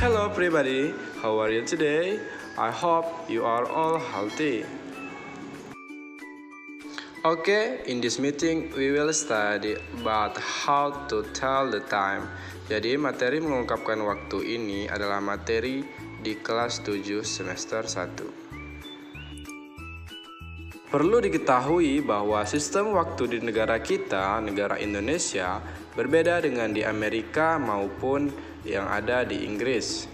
Hello everybody, how are you today? I hope you are all healthy. Okay, in this meeting we will study about how to tell the time. Jadi materi mengungkapkan waktu ini adalah materi di kelas 7 semester 1. Perlu diketahui bahwa sistem waktu di negara kita, negara Indonesia, berbeda dengan di Amerika maupun yang ada di Inggris.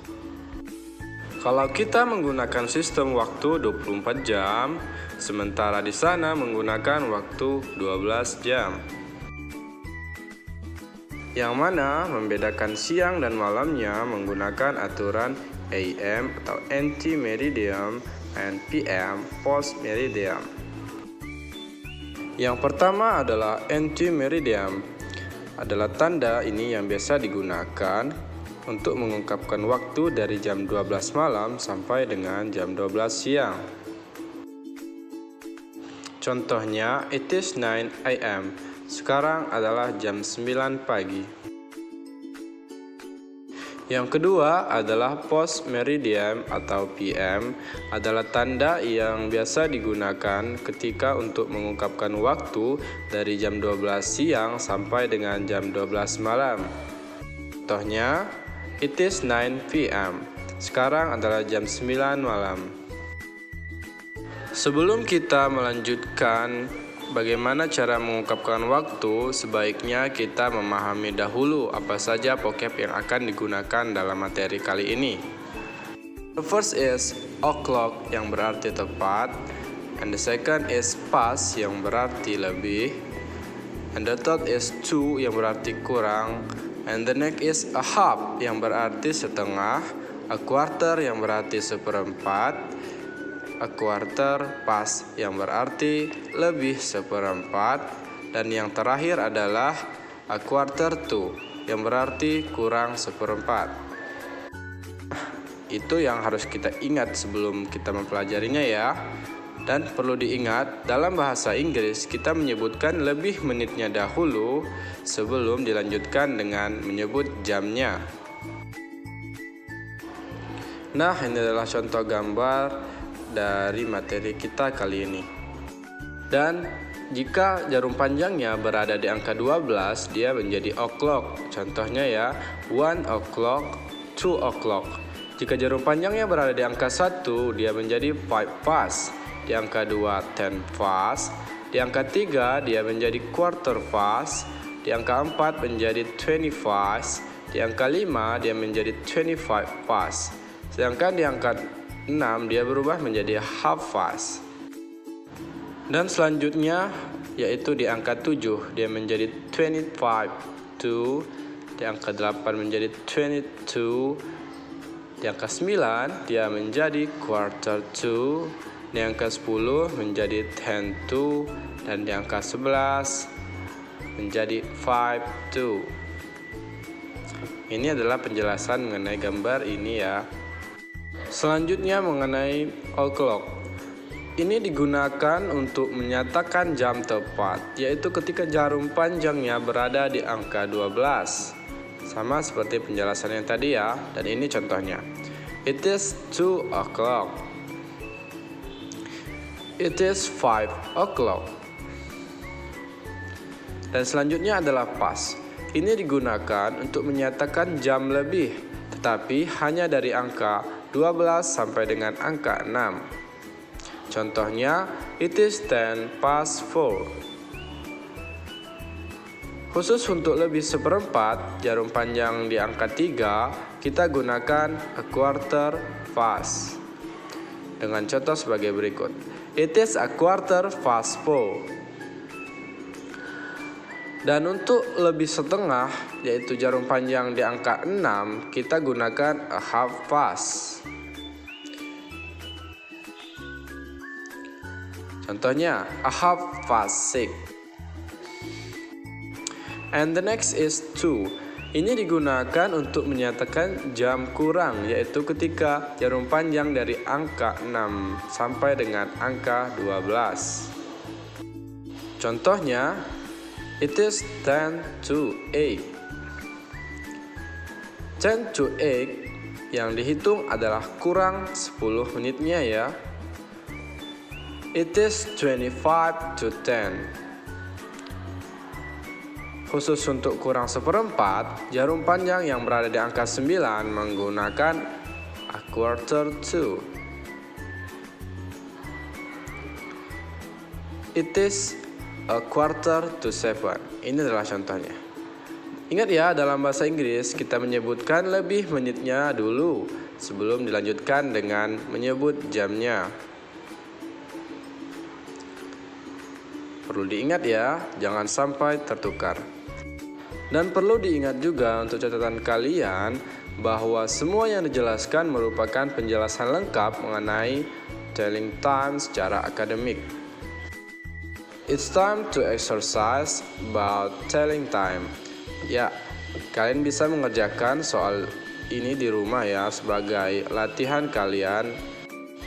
Kalau kita menggunakan sistem waktu 24 jam, sementara di sana menggunakan waktu 12 jam. Yang mana membedakan siang dan malamnya menggunakan aturan AM atau anti-meridian and PM post-meridian. Yang pertama adalah anti-meridian. Adalah tanda ini yang biasa digunakan untuk mengungkapkan waktu dari jam 12 malam sampai dengan jam 12 siang. Contohnya, it is 9 AM. Sekarang adalah jam 9 pagi. Yang kedua adalah post meridian atau PM, adalah tanda yang biasa digunakan ketika untuk mengungkapkan waktu dari jam 12 siang sampai dengan jam 12 malam. Contohnya, it is 9 PM. Sekarang adalah jam 9 malam. Sebelum kita melanjutkan bagaimana cara mengungkapkan waktu, sebaiknya kita memahami dahulu apa saja vocab yang akan digunakan dalam materi kali ini. The first is o'clock yang berarti tepat, and the second is past yang berarti lebih, and the third is to yang berarti kurang, and the next is a half yang berarti setengah, a quarter yang berarti seperempat, a quarter past yang berarti lebih seperempat, dan yang terakhir adalah a quarter to yang berarti kurang seperempat. Itu yang harus kita ingat sebelum kita mempelajarinya ya. Dan perlu diingat, dalam bahasa Inggris kita menyebutkan lebih menitnya dahulu sebelum dilanjutkan dengan menyebut jamnya. Nah, ini adalah contoh gambar dari materi kita kali ini. Dan jika jarum panjangnya berada di angka 12, dia menjadi o'clock. Contohnya ya, 1 o'clock, 2 o'clock. Jika jarum panjangnya berada di angka 1, dia menjadi 5 past. Di angka 2, 10 past. Di angka 3, dia menjadi quarter past. Di angka 4 menjadi 20 past. Di angka 5, dia menjadi 25 past. Sedangkan di angka 6 dia berubah menjadi half past. Dan selanjutnya yaitu di angka 7 dia menjadi 25 to, di angka 8 menjadi 22, di angka 9 dia menjadi quarter to, di angka 10 menjadi 10 to, dan di angka 11 menjadi 5 to. Ini adalah penjelasan mengenai gambar ini ya. Selanjutnya mengenai o'clock. Ini digunakan untuk menyatakan jam tepat, yaitu ketika jarum panjangnya berada di angka 12. Sama seperti penjelasan yang tadi ya, dan ini contohnya. It is 2 o'clock. It is 5 o'clock. Dan selanjutnya adalah past. Ini digunakan untuk menyatakan jam lebih, tetapi hanya dari angka 12 sampai dengan angka 6. Contohnya, it is 10 past 4. Khusus untuk lebih seperempat, jarum panjang di angka 3, kita gunakan a quarter past. Dengan contoh sebagai berikut. It is a quarter past 4. Dan untuk lebih setengah, yaitu jarum panjang di angka 6, kita gunakan a half past. Contohnya, a half past 6. And the next is 2. Ini digunakan untuk menyatakan jam kurang, yaitu ketika jarum panjang dari angka 6 sampai dengan angka 12. Contohnya, it is 10 to 8. 10 to 8 Yang dihitung adalah kurang 10 menitnya ya. It is 25 to 10. Khusus untuk kurang seperempat, jarum panjang yang berada di angka 9 menggunakan a quarter to. It is a quarter to 7. Ini adalah contohnya. Ingat ya, dalam bahasa Inggris kita menyebutkan lebih menitnya dulu sebelum dilanjutkan dengan menyebut jamnya. Perlu diingat ya, jangan sampai tertukar. Dan perlu diingat juga untuk catatan kalian bahwa semua yang dijelaskan merupakan penjelasan lengkap mengenai telling time secara akademik. It's time to exercise about telling time. Ya, kalian bisa mengerjakan soal ini di rumah ya sebagai latihan kalian.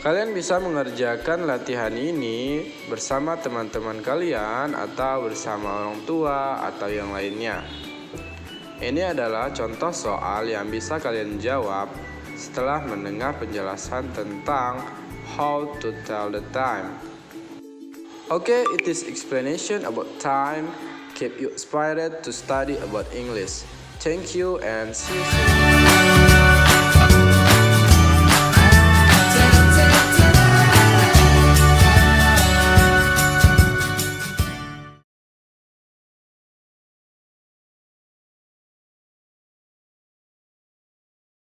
Kalian bisa mengerjakan latihan ini bersama teman-teman kalian atau bersama orang tua atau yang lainnya. Ini adalah contoh soal yang bisa kalian jawab setelah mendengar penjelasan tentang how to tell the time. Okay, it is explanation about time. Keep you inspired to study about English. Thank you and see you soon.